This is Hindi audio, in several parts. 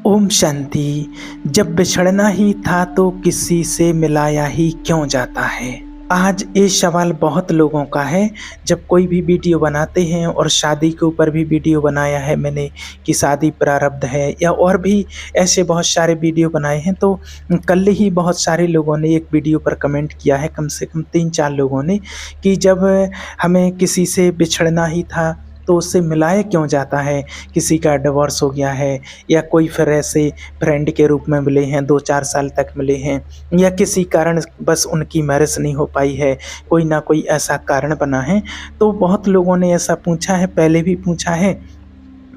ओम शांति। जब बिछड़ना ही था तो किसी से मिलाया ही क्यों जाता है। आज ये सवाल बहुत लोगों का है। जब कोई भी वीडियो बनाते हैं और शादी के ऊपर भी वीडियो बनाया है मैंने कि शादी प्रारब्ध है, या और भी ऐसे बहुत सारे वीडियो बनाए हैं। तो कल ही बहुत सारे लोगों ने एक वीडियो पर कमेंट किया है, कम से कम 3-4 लोगों ने, कि जब हमें किसी से बिछड़ना ही था तो उससे मिलाया क्यों जाता है। किसी का डिवोर्स हो गया है, या कोई फिर ऐसे फ्रेंड के रूप में मिले हैं, 2-4 साल तक मिले हैं, या किसी कारण बस उनकी मैरिज नहीं हो पाई है, कोई ना कोई ऐसा कारण बना है। तो बहुत लोगों ने ऐसा पूछा है, पहले भी पूछा है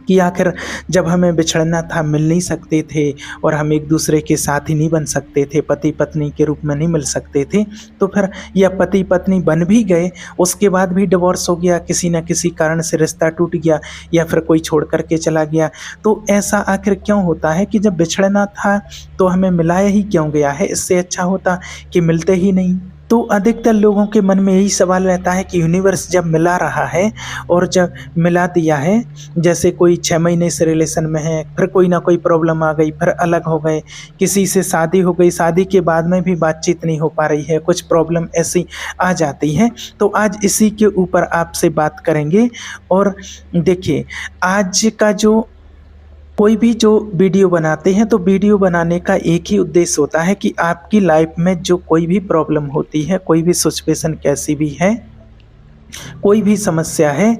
कि आखिर जब हमें बिछड़ना था मिल नहीं सकते थे, और हम एक दूसरे के साथ ही नहीं बन सकते थे, पति पत्नी के रूप में नहीं मिल सकते थे, तो फिर या पति पत्नी बन भी गए, उसके बाद भी डिवोर्स हो गया, किसी न किसी कारण से रिश्ता टूट गया, या फिर कोई छोड़ करके चला गया, तो ऐसा आखिर क्यों होता है कि जब बिछड़ना था तो हमें मिलाया ही क्यों गया है। इससे अच्छा होता कि मिलते ही नहीं। तो अधिकतर लोगों के मन में यही सवाल रहता है कि यूनिवर्स जब मिला रहा है और जब मिला दिया है, जैसे कोई 6 महीने से रिलेशन में है, फिर कोई ना कोई प्रॉब्लम आ गई, फिर अलग हो गए, किसी से शादी हो गई, शादी के बाद में भी बातचीत नहीं हो पा रही है, कुछ प्रॉब्लम ऐसी आ जाती है। तो आज इसी के ऊपर आपसे बात करेंगे। और देखिए, आज का जो कोई भी जो वीडियो बनाते हैं तो वीडियो बनाने का एक ही उद्देश्य होता है कि आपकी लाइफ में जो कोई भी प्रॉब्लम होती है, कोई भी सिचुएशन कैसी भी है, कोई भी समस्या है,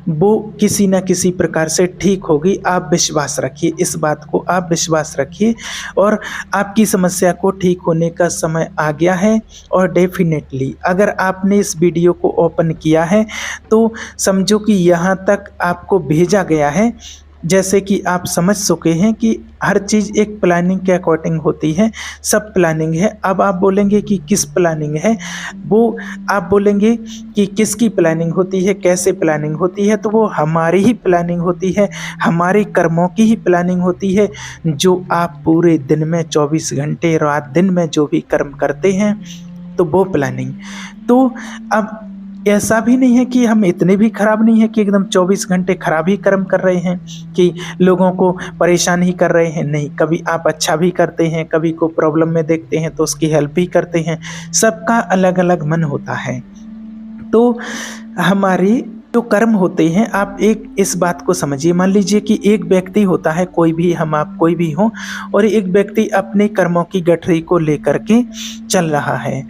वो किसी न किसी प्रकार से ठीक होगी। आप विश्वास रखिए, इस बात को आप विश्वास रखिए, और आपकी समस्या को ठीक होने का समय आ गया है। और डेफिनेटली अगर आपने इस वीडियो को ओपन किया है तो समझो कि यहाँ तक आपको भेजा गया है। जैसे कि आप समझ चुके हैं कि हर चीज़ एक प्लानिंग के अकॉर्डिंग होती है, सब प्लानिंग है। अब आप बोलेंगे कि किस प्लानिंग है, वो आप बोलेंगे कि किसकी प्लानिंग होती है, कैसे प्लानिंग होती है, तो वो हमारी ही प्लानिंग होती है, हमारे कर्मों की ही प्लानिंग होती है, जो आप पूरे दिन में 24 घंटे रात दिन में जो भी कर्म करते हैं, तो वो प्लानिंग। तो अब ऐसा भी नहीं है कि हम इतने भी खराब नहीं है कि एकदम 24 घंटे खराब ही कर्म कर रहे हैं, कि लोगों को परेशान ही कर रहे हैं। नहीं, कभी आप अच्छा भी करते हैं, कभी को प्रॉब्लम में देखते हैं तो उसकी हेल्प भी करते हैं। सबका अलग अलग मन होता है। तो हमारे जो कर्म होते हैं, आप एक इस बात को समझिए। मान लीजिए कि एक व्यक्ति होता है, कोई भी, हम आप कोई भी हो, और एक व्यक्ति अपने कर्मों की गठरी को लेकर के चल रहा है,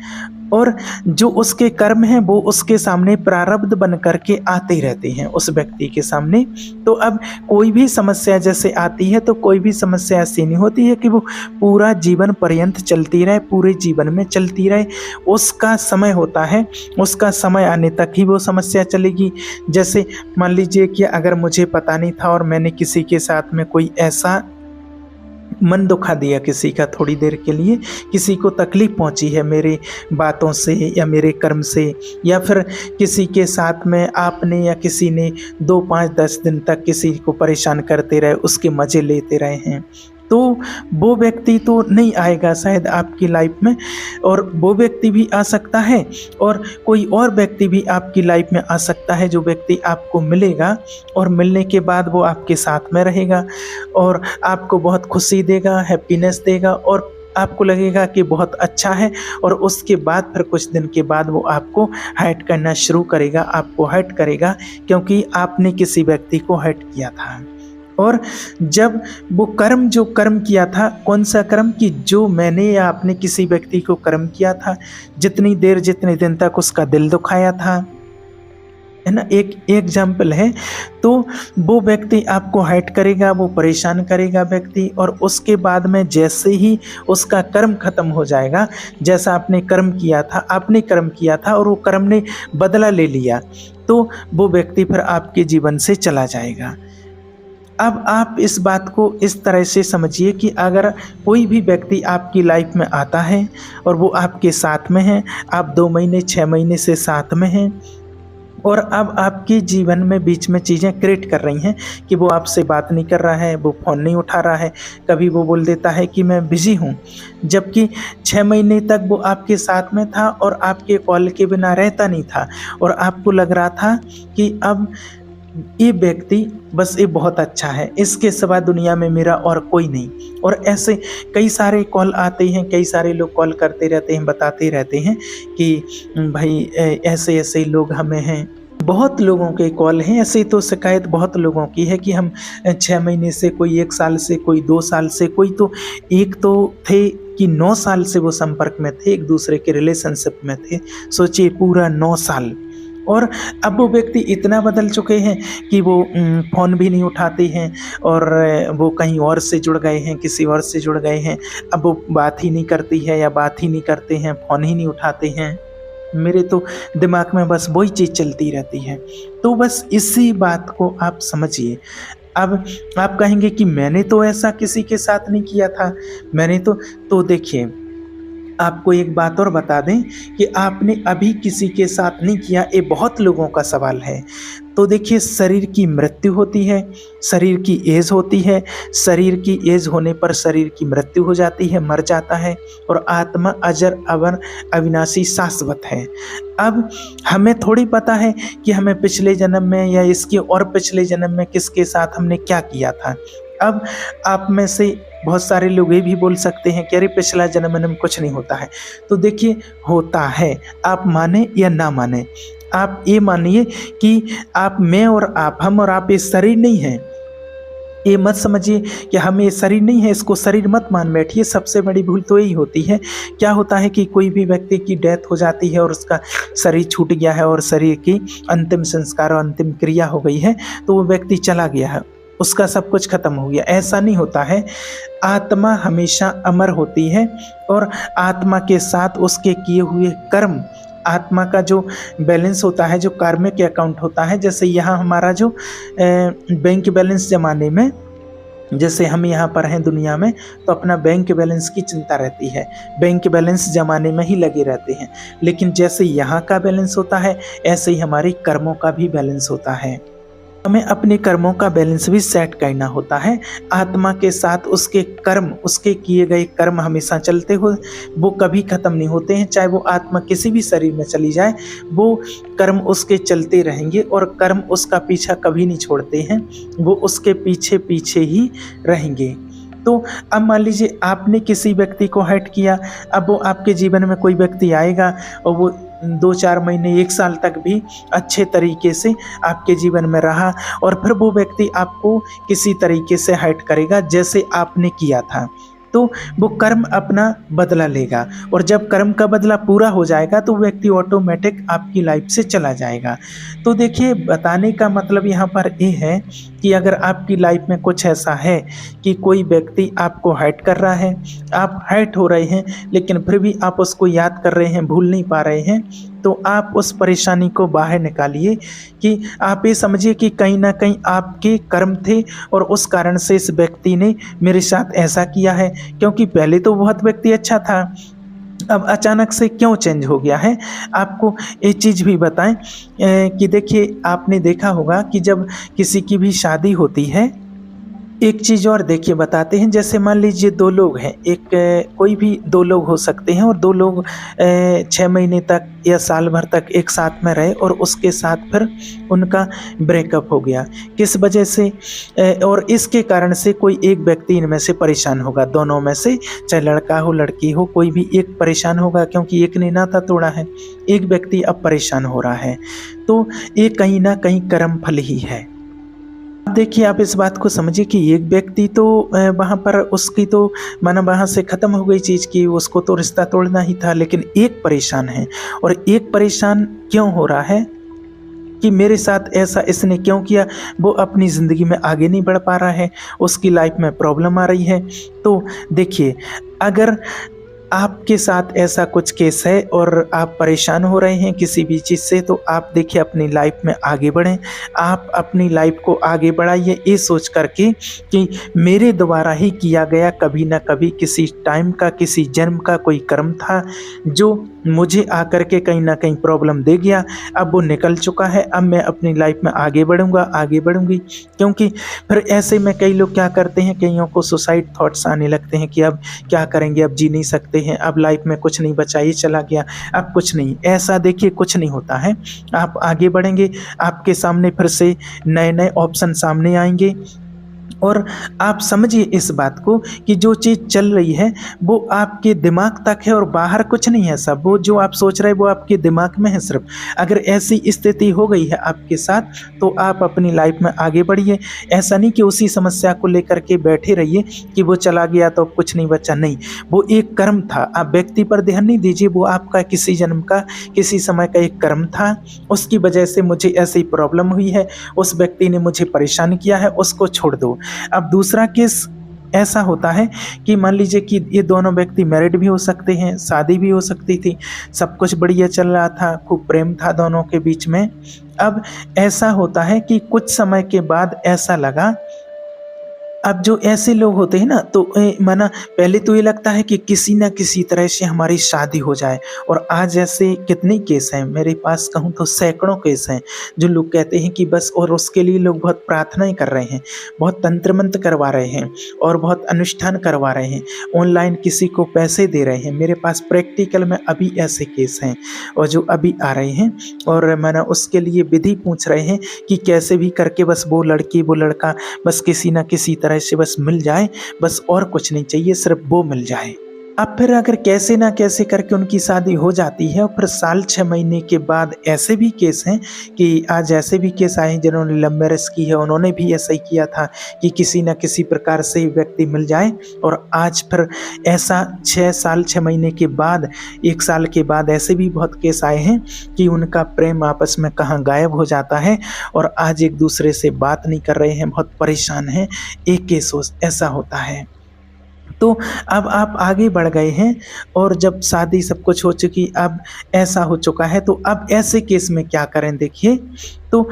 और जो उसके कर्म हैं वो उसके सामने प्रारब्ध बन करके आते ही रहते हैं उस व्यक्ति के सामने। तो अब कोई भी समस्या जैसे आती है, तो कोई भी समस्या ऐसी नहीं होती है कि वो पूरा जीवन पर्यंत चलती रहे, पूरे जीवन में चलती रहे। उसका समय होता है, उसका समय आने तक ही वो समस्या चलेगी। जैसे मान लीजिए कि अगर मुझे पता नहीं था और मैंने किसी के साथ में कोई ऐसा मन दुखा दिया, किसी का थोड़ी देर के लिए किसी को तकलीफ पहुंची है मेरे बातों से या मेरे कर्म से, या फिर किसी के साथ में आपने या किसी ने 2, 5, 10 दिन तक किसी को परेशान करते रहे, उसके मज़े लेते रहे हैं, तो वो व्यक्ति तो नहीं आएगा शायद आपकी लाइफ में, और वो व्यक्ति भी आ सकता है, और कोई और व्यक्ति भी आपकी लाइफ में आ सकता है, जो व्यक्ति आपको मिलेगा और मिलने के बाद वो आपके साथ में रहेगा और आपको बहुत खुशी देगा, हैप्पीनेस देगा, और आपको लगेगा कि बहुत अच्छा है। और उसके बाद फिर कुछ दिन के बाद वो आपको हर्ट करना शुरू करेगा, आपको हर्ट करेगा, क्योंकि आपने किसी व्यक्ति को हर्ट किया था। और जब वो कर्म, जो कर्म किया था, कौन सा कर्म, कि जो मैंने या आपने किसी व्यक्ति को कर्म किया था, जितनी देर जितने दिन तक उसका दिल दुखाया था, है ना, एक एग्जाम्पल है। तो वो व्यक्ति आपको हर्ट करेगा, वो परेशान करेगा व्यक्ति, और उसके बाद में जैसे ही उसका कर्म खत्म हो जाएगा, जैसा आपने कर्म किया था, आपने कर्म किया था और वो कर्म ने बदला ले लिया, तो वो व्यक्ति फिर आपके जीवन से चला जाएगा। अब आप इस बात को इस तरह से समझिए कि अगर कोई भी व्यक्ति आपकी लाइफ में आता है और वो आपके साथ में है, आप 2 महीने 6 महीने से साथ में हैं, और अब आपके जीवन में बीच में चीज़ें क्रिएट कर रही हैं कि वो आपसे बात नहीं कर रहा है, वो फ़ोन नहीं उठा रहा है, कभी वो बोल देता है कि मैं बिज़ी हूँ, जबकि 6 महीने तक वो आपके साथ में था और आपके कॉल के बिना रहता नहीं था, और आपको लग रहा था कि अब ये व्यक्ति बस ये बहुत अच्छा है, इसके सिवा दुनिया में मेरा और कोई नहीं। और ऐसे कई सारे कॉल आते हैं, कई सारे लोग कॉल करते रहते हैं, बताते रहते हैं कि भाई ऐसे ऐसे लोग हमें हैं। बहुत लोगों के कॉल हैं ऐसे, तो शिकायत बहुत लोगों की है कि हम 6 महीने से, कोई 1 साल से, कोई 2 साल से, कोई तो एक तो थे कि 9 साल से वो संपर्क में थे, एक दूसरे के रिलेशनशिप में थे। सोचिए पूरा 9 साल। और अब वो व्यक्ति इतना बदल चुके हैं कि वो फ़ोन भी नहीं उठाते हैं, और वो कहीं और से जुड़ गए हैं, किसी और से जुड़ गए हैं। अब वो बात ही नहीं करती है या बात ही नहीं करते हैं, फ़ोन ही नहीं उठाते हैं। मेरे तो दिमाग में बस वही चीज़ चलती रहती है। तो बस इसी बात को आप समझिए। अब आप कहेंगे कि मैंने तो ऐसा किसी के साथ नहीं किया था, मैंने तो देखिए, आपको एक बात और बता दें कि आपने अभी किसी के साथ नहीं किया, ये बहुत लोगों का सवाल है। तो देखिए, शरीर की मृत्यु होती है, शरीर की एज होती है, शरीर की एज होने पर शरीर की मृत्यु हो जाती है, मर जाता है, और आत्मा अजर अमर अविनाशी शाश्वत है। अब हमें थोड़ी पता है कि हमें पिछले जन्म में या इसके और पिछले जन्म में किसके साथ हमने क्या किया था। अब आप में से बहुत सारे लोग ये भी बोल सकते हैं कि अरे पिछला जन्म में कुछ नहीं होता है। तो देखिए, होता है, आप माने या ना माने। आप ये मानिए कि आप, मैं और आप, हम और आप ये शरीर नहीं है। ये मत समझिए कि हम ये शरीर नहीं है, इसको शरीर मत मान बैठिए। सबसे बड़ी भूल तो यही होती है। क्या होता है कि कोई भी व्यक्ति की डेथ हो जाती है और उसका शरीर छूट गया है और शरीर की अंतिम संस्कार और अंतिम क्रिया हो गई है, तो वो व्यक्ति चला गया है, उसका सब कुछ खत्म हो गया। ऐसा नहीं होता है। आत्मा हमेशा अमर होती है, और आत्मा के साथ उसके किए हुए कर्म, आत्मा का जो बैलेंस होता है, जो कार्मिक अकाउंट होता है, जैसे यहाँ हमारा जो बैंक बैलेंस जमाने में, जैसे हम यहाँ पर हैं दुनिया में, तो अपना बैंक बैलेंस की चिंता रहती है, बैंक बैलेंस जमाने में ही लगे रहते हैं। लेकिन जैसे यहाँ का बैलेंस होता है, ऐसे ही हमारी कर्मों का भी बैलेंस होता है। हमें अपने कर्मों का बैलेंस भी सेट करना होता है। आत्मा के साथ उसके कर्म, उसके किए गए कर्म हमेशा चलते हो, वो कभी ख़त्म नहीं होते हैं। चाहे वो आत्मा किसी भी शरीर में चली जाए, वो कर्म उसके चलते रहेंगे, और कर्म उसका पीछा कभी नहीं छोड़ते हैं, वो उसके पीछे पीछे ही रहेंगे। तो अब मान लीजिए आपने किसी व्यक्ति को हर्ट किया, अब वो आपके जीवन में कोई व्यक्ति आएगा और वो 2-4 महीने, 1 साल तक भी अच्छे तरीके से आपके जीवन में रहा, और फिर वो व्यक्ति आपको किसी तरीके से हर्ट करेगा जैसे आपने किया था। तो वो कर्म अपना बदला लेगा, और जब कर्म का बदला पूरा हो जाएगा तो व्यक्ति ऑटोमेटिक आपकी लाइफ से चला जाएगा। तो देखिए, बताने का मतलब यहाँ पर ये है कि अगर आपकी लाइफ में कुछ ऐसा है कि कोई व्यक्ति आपको हर्ट कर रहा है, आप हर्ट हो रहे हैं, लेकिन फिर भी आप उसको याद कर रहे हैं, भूल नहीं पा रहे हैं, तो आप उस परेशानी को बाहर निकालिए कि आप ये समझिए कि कहीं ना कहीं आपके कर्म थे, और उस कारण से इस व्यक्ति ने मेरे साथ ऐसा किया है, क्योंकि पहले तो बहुत व्यक्ति अच्छा था, अब अचानक से क्यों चेंज हो गया है। आपको एक चीज़ भी बताएं कि देखिए, आपने देखा होगा कि जब किसी की भी शादी होती है, एक चीज़ और देखिए बताते हैं, जैसे मान लीजिए 2 लोग हैं, कोई भी 2 लोग हो सकते हैं, और 2 लोग 6 महीने तक या साल भर तक एक साथ में रहे, और उसके साथ फिर उनका ब्रेकअप हो गया। किस वजह से? और इसके कारण से कोई एक व्यक्ति इनमें से परेशान होगा, दोनों में से, चाहे लड़का हो लड़की हो, कोई भी एक परेशान होगा, क्योंकि एक ने नाता तोड़ा है, एक व्यक्ति अब परेशान हो रहा है। तो ये कहीं ना कहीं कर्म फल ही है। देखिए, आप इस बात को समझिए कि एक व्यक्ति तो वहाँ पर उसकी तो माना वहाँ से ख़त्म हो गई चीज़ की, उसको तो रिश्ता तोड़ना ही था, लेकिन एक परेशान है। और एक परेशान क्यों हो रहा है कि मेरे साथ ऐसा इसने क्यों किया? वो अपनी ज़िंदगी में आगे नहीं बढ़ पा रहा है, उसकी लाइफ में प्रॉब्लम आ रही है। तो देखिए, अगर आपके साथ ऐसा कुछ केस है और आप परेशान हो रहे हैं किसी भी चीज़ से, तो आप देखिए अपनी लाइफ में आगे बढ़ें। आप अपनी लाइफ को आगे बढ़ाइए ये सोच करके कि मेरे द्वारा ही किया गया कभी ना कभी किसी टाइम का, किसी जन्म का कोई कर्म था जो मुझे आकर के कहीं ना कहीं प्रॉब्लम दे गया। अब वो निकल चुका है, अब मैं अपनी लाइफ में आगे बढ़ूंगा, आगे बढ़ूंगी। क्योंकि फिर ऐसे में कई लोग क्या करते हैं, कईयों को सुसाइड थॉट्स आने लगते हैं कि अब क्या करेंगे, अब जी नहीं सकते करते हैं, अब लाइफ में कुछ नहीं बचा, ये चला गया, अब कुछ नहीं। ऐसा देखिए कुछ नहीं होता है। आप आगे बढ़ेंगे, आपके सामने फिर से नए-नए ऑप्शन सामने आएँगे और आप समझिए इस बात को कि जो चीज़ चल रही है वो आपके दिमाग तक है और बाहर कुछ नहीं है सब। वो जो आप सोच रहे हैं वो आपके दिमाग में है सिर्फ। अगर ऐसी स्थिति हो गई है आपके साथ तो आप अपनी लाइफ में आगे बढ़िए। ऐसा नहीं कि उसी समस्या को लेकर के बैठे रहिए कि वो चला गया तो अब कुछ नहीं बचा, नहीं। वो एक कर्म था, आप व्यक्ति पर ध्यान नहीं दीजिए, वो आपका किसी जन्म का किसी समय का एक कर्म था। उसकी वजह से मुझे ऐसी प्रॉब्लम हुई है, उस व्यक्ति ने मुझे परेशान किया है, उसको छोड़ दो। अब दूसरा केस ऐसा होता है कि मान लीजिए कि ये दोनों व्यक्ति मैरिड भी हो सकते हैं, शादी भी हो सकती थी, सब कुछ बढ़िया चल रहा था, खूब प्रेम था दोनों के बीच में। अब ऐसा होता है कि कुछ समय के बाद ऐसा लगा, अब जो ऐसे लोग होते हैं ना तो माना पहले तो ये लगता है कि किसी ना किसी तरह से हमारी शादी हो जाए। और आज ऐसे कितने केस हैं मेरे पास, कहूँ तो सैकड़ों केस हैं जो लोग कहते हैं कि बस, और उसके लिए लोग बहुत प्रार्थनाएं कर रहे हैं, बहुत तंत्र मंत्र करवा रहे हैं और बहुत अनुष्ठान करवा रहे हैं, ऑनलाइन किसी को पैसे दे रहे हैं। मेरे पास प्रैक्टिकल में अभी ऐसे केस हैं और जो अभी आ रहे हैं, और मैंने उसके लिए विधि पूछ रहे हैं कि कैसे भी करके बस वो लड़की वो लड़का बस किसी ना किसी तरह से बस मिल जाए, बस और कुछ नहीं चाहिए, सिर्फ वो मिल जाए। अब फिर अगर कैसे ना कैसे करके उनकी शादी हो जाती है और फिर साल 6 महीने के बाद ऐसे भी केस हैं कि आज ऐसे भी केस आए हैं जिन्होंने लव मैरिज की है, उन्होंने भी ऐसा ही किया था कि किसी ना किसी प्रकार से व्यक्ति मिल जाए। और आज फिर ऐसा 6 साल 6 महीने के बाद, 1 साल के बाद ऐसे भी बहुत केस आए हैं कि उनका प्रेम आपस में कहाँ गायब हो जाता है और आज एक दूसरे से बात नहीं कर रहे हैं, बहुत परेशान हैं। एक केस ऐसा होता है। तो अब आप आगे बढ़ गए हैं और जब शादी सब कुछ हो चुकी, अब ऐसा हो चुका है, तो अब ऐसे केस में क्या करें देखिए। तो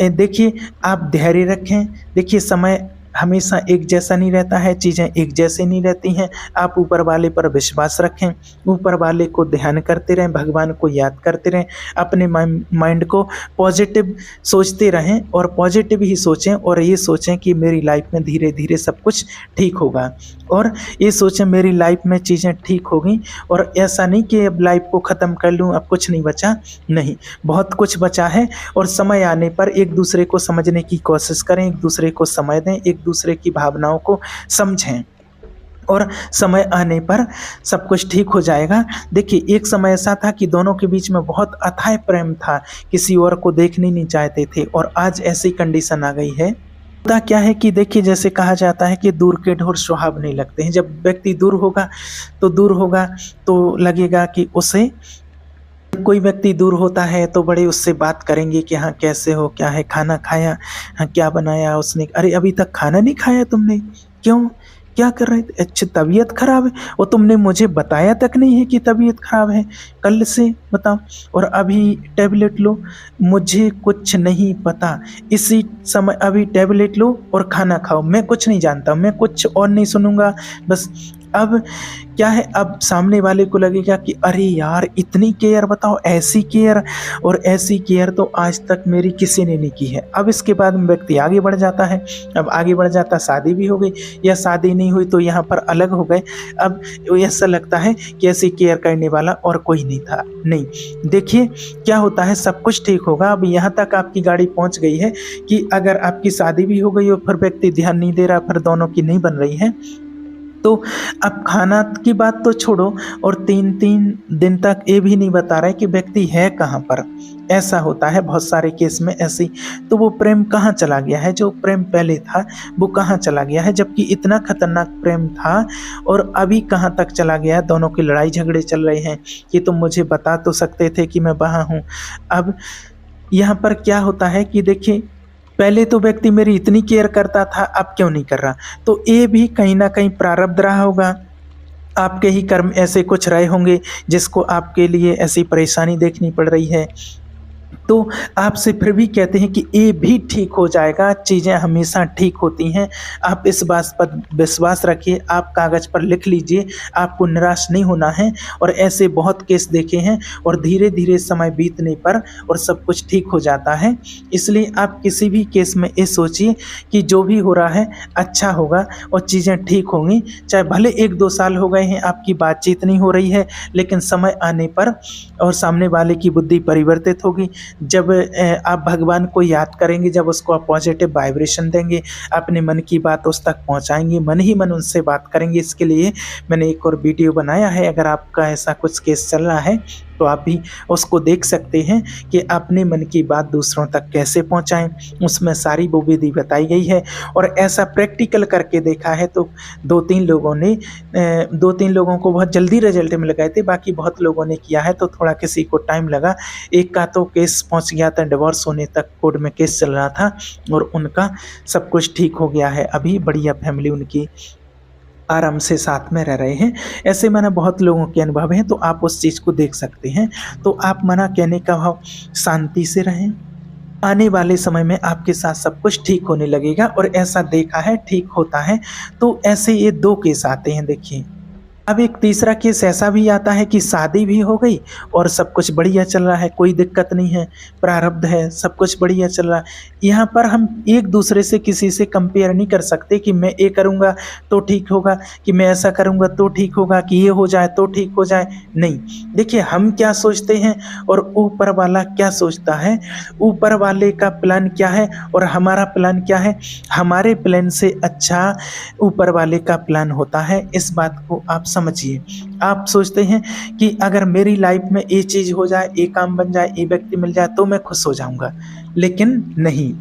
देखिए आप धैर्य रखें। देखिए समय हमेशा एक जैसा नहीं रहता है, चीज़ें एक जैसे नहीं रहती हैं। आप ऊपर वाले पर विश्वास रखें, ऊपर वाले को ध्यान करते रहें, भगवान को याद करते रहें, अपने माइंड को पॉजिटिव सोचते रहें और पॉजिटिव ही सोचें और ये सोचें कि मेरी लाइफ में धीरे धीरे सब कुछ ठीक होगा। और ये सोचें मेरी लाइफ में चीज़ें ठीक होगी, और ऐसा नहीं कि अब लाइफ को ख़त्म कर लूँ, अब कुछ नहीं बचा, नहीं, बहुत कुछ बचा है। और समय आने पर एक दूसरे को समझने की कोशिश करें, एक दूसरे को समय दें, एक दूसरे की भावनाओं को समझें और समय आने पर सब कुछ ठीक हो जाएगा। देखिए एक समय ऐसा था कि दोनों के बीच में बहुत अथाह प्रेम था, किसी और को देखने नहीं चाहते थे, और आज ऐसी कंडीशन आ गई है। होता क्या है कि देखिए जैसे कहा जाता है कि दूर के ढोर सुहाव नहीं लगते हैं। जब व्यक्ति दूर होगा तो लगेगा कि उसे, कोई व्यक्ति दूर होता है तो बड़े उससे बात करेंगे कि हाँ कैसे हो, क्या है, खाना खाया, हाँ क्या बनाया उसने, अरे अभी तक खाना नहीं खाया तुमने, क्यों, क्या कर रहे थे, अच्छा तबीयत खराब है, और तुमने मुझे बताया तक नहीं है कि तबीयत खराब है, कल से बताओ, और अभी टैबलेट लो, मुझे कुछ नहीं पता, इसी समय अभी टैबलेट लो और खाना खाओ, मैं कुछ नहीं जानता, मैं कुछ और नहीं सुनूंगा बस। अब क्या है, अब सामने वाले को लगेगा कि अरे यार इतनी केयर, बताओ ऐसी केयर, और ऐसी केयर तो आज तक मेरी किसी ने नहीं की है। अब इसके बाद व्यक्ति आगे बढ़ जाता है, अब आगे बढ़ जाता, शादी भी हो गई या शादी नहीं हुई तो यहाँ पर अलग हो गए। अब ऐसा लगता है कि ऐसी केयर करने वाला और कोई नहीं था, नहीं। देखिए क्या होता है, सब कुछ ठीक होगा। अब यहाँ तक आपकी गाड़ी पहुँच गई है कि अगर आपकी शादी भी हो गई और फिर व्यक्ति ध्यान नहीं दे रहा, फिर दोनों की नहीं बन रही है, तो अब खाना की बात तो छोड़ो, और 3-3 दिन तक ये भी नहीं बता रहा है कि व्यक्ति है कहाँ पर। ऐसा होता है बहुत सारे केस में ऐसी। तो वो प्रेम कहाँ चला गया है, जो प्रेम पहले था वो कहाँ चला गया है, जबकि इतना खतरनाक प्रेम था, और अभी कहाँ तक चला गया है। दोनों की लड़ाई झगड़े चल रहे हैं कि तुम मुझे बता तो सकते थे कि मैं वहाँ हूँ। अब यहाँ पर क्या होता है कि देखिए पहले तो व्यक्ति मेरी इतनी केयर करता था, अब क्यों नहीं कर रहा। तो ये भी कहीं ना कहीं प्रारब्ध रहा होगा, आपके ही कर्म ऐसे कुछ रहे होंगे जिसको आपके लिए ऐसी परेशानी देखनी पड़ रही है। तो आपसे फिर भी कहते हैं कि ये भी ठीक हो जाएगा, चीज़ें हमेशा ठीक होती हैं, आप इस बात पर विश्वास रखिए, आप कागज़ पर लिख लीजिए, आपको निराश नहीं होना है। और ऐसे बहुत केस देखे हैं और धीरे धीरे समय बीतने पर और सब कुछ ठीक हो जाता है। इसलिए आप किसी भी केस में ये सोचिए कि जो भी हो रहा है अच्छा होगा और चीज़ें ठीक होंगी, चाहे भले 1-2 साल हो गए हैं आपकी बातचीत नहीं हो रही है, लेकिन समय आने पर और सामने वाले की बुद्धि परिवर्तित होगी। जब आप भगवान को याद करेंगे, जब उसको आप पॉजिटिव वाइब्रेशन देंगे, अपने मन की बात उस तक पहुंचाएंगे, मन ही मन उनसे बात करेंगे। इसके लिए मैंने एक और वीडियो बनाया है, अगर आपका ऐसा कुछ केस चल रहा है तो आप भी उसको देख सकते हैं कि अपने मन की बात दूसरों तक कैसे पहुंचाएं। उसमें सारी वो विधि बताई गई है और ऐसा प्रैक्टिकल करके देखा है तो 2-3 लोगों को बहुत जल्दी रिजल्ट मिल गए थे। बाकी बहुत लोगों ने किया है तो थोड़ा किसी को टाइम लगा। एक का तो केस पहुंच गया था, डिवोर्स होने तक कोर्ट में केस चल रहा था और उनका सब कुछ ठीक हो गया है। अभी बढ़िया फैमिली उनकी आराम से साथ में रह रहे हैं। ऐसे माना बहुत लोगों के अनुभव हैं, तो आप उस चीज़ को देख सकते हैं। तो आप मना कहने का भाव शांति से रहें, आने वाले समय में आपके साथ सब कुछ ठीक होने लगेगा। और ऐसा देखा है ठीक होता है। तो ऐसे ये 2 केस आते हैं। देखिए अब एक तीसरा केस ऐसा भी आता है कि शादी भी हो गई और सब कुछ बढ़िया चल रहा है, कोई दिक्कत नहीं है, प्रारब्ध है, सब कुछ बढ़िया चल रहा है। यहाँ पर हम एक दूसरे से किसी से कंपेयर नहीं कर सकते कि मैं ये करूँगा तो ठीक होगा, कि मैं ऐसा करूँगा तो ठीक होगा, कि ये हो जाए तो ठीक हो जाए। नहीं, देखिए हम क्या सोचते हैं और ऊपर वाला क्या सोचता है, ऊपर वाले का प्लान क्या है और हमारा प्लान क्या है। हमारे प्लान से अच्छा ऊपर वाले का प्लान होता है। इस बात को आप समझिए। आप सोचते हैं कि अगर मेरी लाइफ में ये चीज़ हो जाए, ये काम बन जाए, ये व्यक्ति मिल जाए तो मैं खुश हो जाऊंगा, लेकिन नहीं।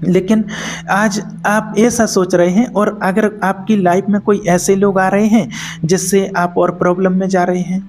लेकिन आज आप ऐसा सोच रहे हैं और अगर आपकी लाइफ में कोई ऐसे लोग आ रहे हैं जिससे आप और प्रॉब्लम में जा रहे हैं,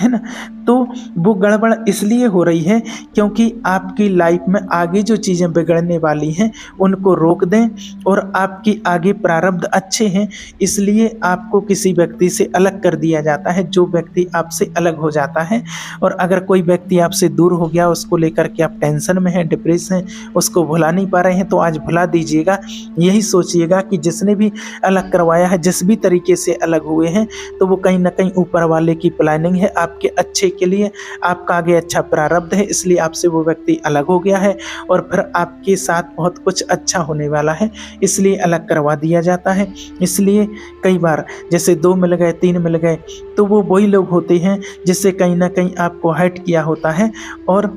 है ना, तो वो गड़बड़ इसलिए हो रही है क्योंकि आपकी लाइफ में आगे जो चीज़ें बिगड़ने वाली हैं उनको रोक दें। और आपकी आगे प्रारब्ध अच्छे हैं, इसलिए आपको किसी व्यक्ति से अलग कर दिया जाता है, जो व्यक्ति आपसे अलग हो जाता है। और अगर कोई व्यक्ति आपसे दूर हो गया, उसको लेकर के आप टेंशन में हैं, डिप्रेशन हैं, उसको भुला नहीं पा रहे हैं, तो आज भुला दीजिएगा। यही सोचिएगा कि जिसने भी अलग करवाया है, जिस भी तरीके से अलग हुए हैं, तो वो कहीं ना कहीं ऊपर वाले की प्लानिंग है आपके अच्छे के लिए। आपका आगे अच्छा प्रारब्ध है, इसलिए आपसे वो व्यक्ति अलग हो गया है और फिर आपके साथ बहुत कुछ अच्छा होने वाला है, इसलिए अलग करवा दिया जाता है। इसलिए कई बार जैसे 2 मिल गए, 3 मिल गए, तो वो वही लोग होते हैं जिससे कहीं ना कहीं आपको हर्ट किया होता है और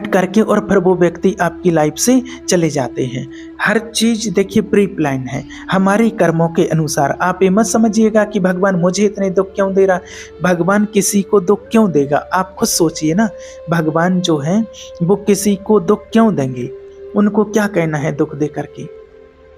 करके और फिर वो व्यक्ति आपकी लाइफ से चले जाते हैं। हर चीज़ देखिए प्री प्लान है, हमारे कर्मों के अनुसार। आप ये मत समझिएगा कि भगवान मुझे इतने दुख क्यों दे रहा। भगवान किसी को दुख क्यों देगा, आप खुद सोचिए ना। भगवान जो है वो किसी को दुख क्यों देंगे, उनको क्या कहना है दुख दे करके।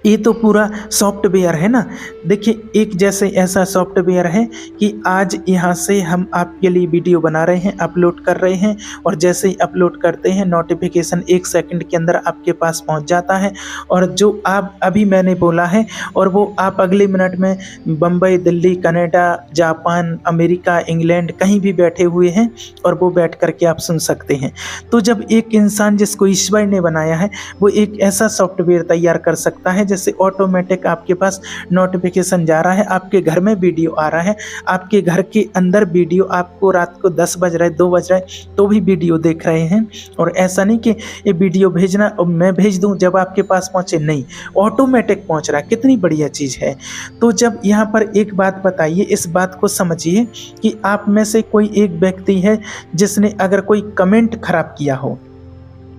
ये तो पूरा सॉफ्टवेयर है ना। देखिए एक जैसे ऐसा सॉफ्टवेयर है कि आज यहाँ से हम आपके लिए वीडियो बना रहे हैं, अपलोड कर रहे हैं, और जैसे ही अपलोड करते हैं नोटिफिकेशन 1 सेकंड के अंदर आपके पास पहुँच जाता है। और जो आप अभी मैंने बोला है और वो आप अगले मिनट में Bombay, Delhi, Canada, Japan, America, England कहीं भी बैठे हुए हैं और वो बैठ करके आप सुन सकते हैं। तो जब एक इंसान जिसको ईश्वर ने बनाया है वो एक ऐसा सॉफ्टवेयर तैयार कर सकता है जैसे ऑटोमेटिक आपके पास नोटिफिकेशन जा रहा है, आपके घर में वीडियो आ रहा है, आपके घर के अंदर वीडियो, आपको रात को 10 बज रहे, 2 बज रहे तो भी वीडियो देख रहे हैं। और ऐसा नहीं कि ये वीडियो भेजना और मैं भेज दूं जब आपके पास पहुंचे, नहीं, ऑटोमेटिक पहुंच रहा है। कितनी बढ़िया चीज़ है। तो जब यहाँ पर एक बात बताइए, इस बात को समझिए कि आप में से कोई एक व्यक्ति है जिसने अगर कोई कमेंट खराब किया हो,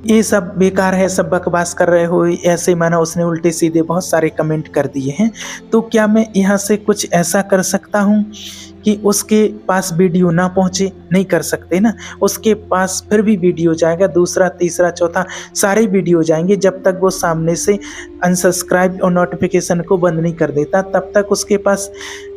ये सब बेकार है, सब बकवास कर रहे हो, ऐसे माना उसने उल्टे सीधे बहुत सारे कमेंट कर दिए हैं, तो क्या मैं यहाँ से कुछ ऐसा कर सकता हूँ कि उसके पास वीडियो ना पहुँचे? नहीं कर सकते ना। उसके पास फिर भी वीडियो जाएगा, दूसरा, तीसरा, चौथा, सारे वीडियो जाएंगे। जब तक वो सामने से अनसब्सक्राइब और नोटिफिकेशन को बंद नहीं कर देता तब तक उसके पास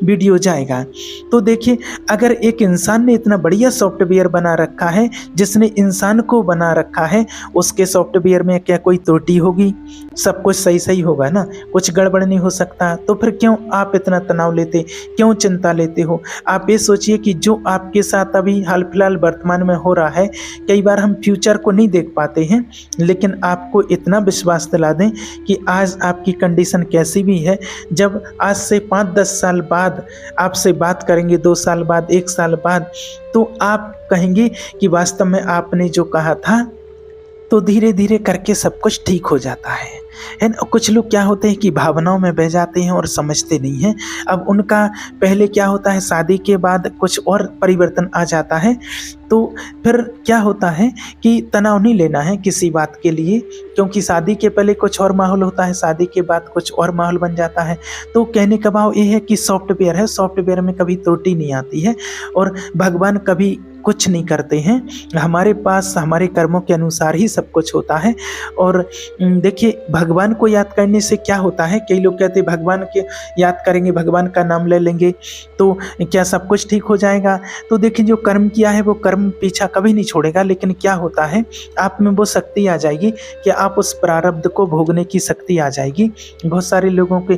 वीडियो जाएगा। तो देखिए अगर एक इंसान ने इतना बढ़िया सॉफ्टवेयर बना रखा है, जिसने इंसान को बना रखा है, उसके सॉफ्टवेयर में क्या कोई त्रुटि होगी? सब कुछ सही सही होगा ना, कुछ गड़बड़ नहीं हो सकता। तो फिर क्यों आप इतना तनाव लेते, क्यों चिंता लेते हो? आप ये सोचिए कि जो आपके साथ अभी हाल फिलहाल वर्तमान में हो रहा है, कई बार हम फ्यूचर को नहीं देख पाते हैं, लेकिन आपको इतना विश्वास दिला दें कि आज आपकी कंडीशन कैसी भी है, जब आज से 5-10 साल बाद आपसे बात करेंगे, 2 साल बाद, 1 साल बाद, तो आप कहेंगे कि वास्तव में आपने जो कहा था। तो धीरे धीरे करके सब कुछ ठीक हो जाता है ना। कुछ लोग क्या होते हैं कि भावनाओं में बह जाते हैं और समझते नहीं हैं। अब उनका पहले क्या होता है, शादी के बाद कुछ और परिवर्तन आ जाता है, तो फिर क्या होता है कि तनाव नहीं लेना है किसी बात के लिए, क्योंकि शादी के पहले कुछ और माहौल होता है, शादी के बाद कुछ और माहौल बन जाता है। तो कहने का भाव ये है कि सॉफ्टवेयर है, सॉफ्टवेयर में कभी त्रुटि नहीं आती है और भगवान कभी कुछ नहीं करते हैं। हमारे पास हमारे कर्मों के अनुसार ही सब कुछ होता है। और देखिए, भगवान को याद करने से क्या होता है, कई लोग कहते हैं भगवान के याद करेंगे, भगवान का नाम ले लेंगे तो क्या सब कुछ ठीक हो जाएगा। तो देखिए, जो कर्म किया है वो कर्म पीछा कभी नहीं छोड़ेगा, लेकिन क्या होता है, आप में वो शक्ति आ जाएगी कि आप उस प्रारब्ध को भोगने की शक्ति आ जाएगी। बहुत सारे लोगों के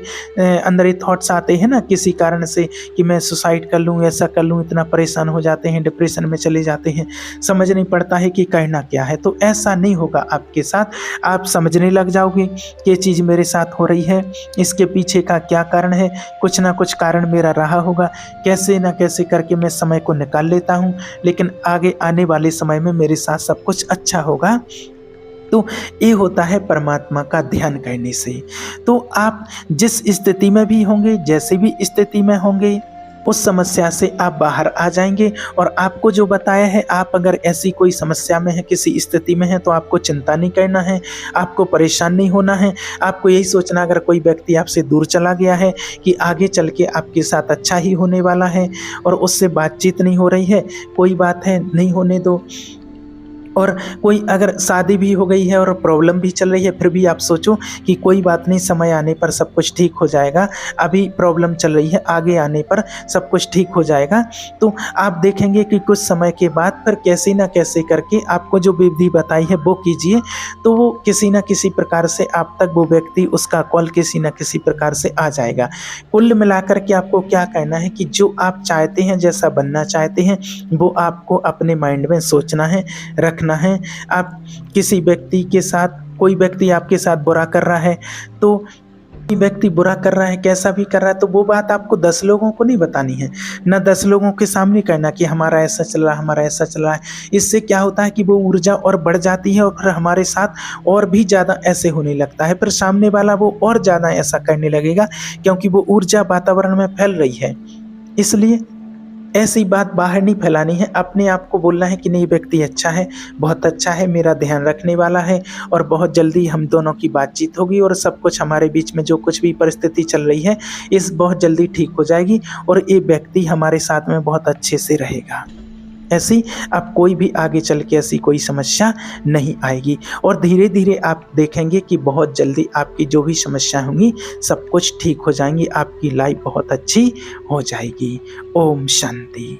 अंदर ये थॉट्स आते हैं ना, किसी कारण से कि मैं सुसाइड कर लूँ, ऐसा कर लूँ, इतना परेशान हो जाते हैं, डिप्रेशन में चले जाते हैं, समझ नहीं पड़ता है कि करना क्या है। तो ऐसा नहीं होगा आपके साथ, आप समझने लग जाओगे कि ये चीज़ मेरे साथ हो रही है, इसके पीछे का क्या कारण है, कुछ ना कुछ कारण मेरा रहा होगा, कैसे ना कैसे करके मैं समय को निकाल लेता हूँ, लेकिन आगे आने वाले समय में मेरे साथ सब कुछ अच्छा होगा। तो ये होता है परमात्मा का ध्यान करने से। तो आप जिस स्थिति में भी होंगे, जैसे भी स्थिति में होंगे, उस समस्या से आप बाहर आ जाएंगे। और आपको जो बताया है, आप अगर ऐसी कोई समस्या में है, किसी स्थिति में है, तो आपको चिंता नहीं करना है, आपको परेशान नहीं होना है। आपको यही सोचना, अगर कोई व्यक्ति आपसे दूर चला गया है, कि आगे चल के आपके साथ अच्छा ही होने वाला है और उससे बातचीत नहीं हो रही है, कोई बात है, नहीं होने दो। और कोई अगर शादी भी हो गई है और प्रॉब्लम भी चल रही है, फिर भी आप सोचो कि कोई बात नहीं, समय आने पर सब कुछ ठीक हो जाएगा, अभी प्रॉब्लम चल रही है, आगे आने पर सब कुछ ठीक हो जाएगा। तो आप देखेंगे कि कुछ समय के बाद फिर कैसे ना कैसे करके आपको जो विधि बताई है वो कीजिए, तो वो किसी ना किसी प्रकार से आप तक वो व्यक्ति, उसका कॉल किसी ना किसी प्रकार से आ जाएगा। कुल मिलाकर के आपको क्या कहना है कि जो आप चाहते हैं, जैसा बनना चाहते हैं, वो आपको अपने माइंड में सोचना है, रखना है। आप किसी व्यक्ति के साथ, कोई व्यक्ति आपके साथ बुरा कर रहा है, तो कोई व्यक्ति बुरा कर रहा है, कैसा भी कर रहा है, तो वो बात आपको 10 लोगों को नहीं बतानी है, ना 10 लोगों के सामने कहना कि हमारा ऐसा चल रहा है, हमारा ऐसा चल रहा है। इससे क्या होता है कि वो ऊर्जा और बढ़ जाती है और फिर हमारे साथ और भी ज़्यादा ऐसे होने लगता है, फिर सामने वाला वो और ज़्यादा ऐसा करने लगेगा, क्योंकि वो ऊर्जा वातावरण में फैल रही है। इसलिए ऐसी बात बाहर नहीं फैलानी है, अपने आप को बोलना है कि नहीं, व्यक्ति अच्छा है, बहुत अच्छा है, मेरा ध्यान रखने वाला है, और बहुत जल्दी हम दोनों की बातचीत होगी और सब कुछ हमारे बीच में जो कुछ भी परिस्थिति चल रही है, इस बहुत जल्दी ठीक हो जाएगी और ये व्यक्ति हमारे साथ में बहुत अच्छे से रहेगा। ऐसी अब कोई भी आगे चल के ऐसी कोई समस्या नहीं आएगी और धीरे धीरे आप देखेंगे कि बहुत जल्दी आपकी जो भी समस्या होंगी सब कुछ ठीक हो जाएंगी, आपकी लाइफ बहुत अच्छी हो जाएगी। ओम शांति।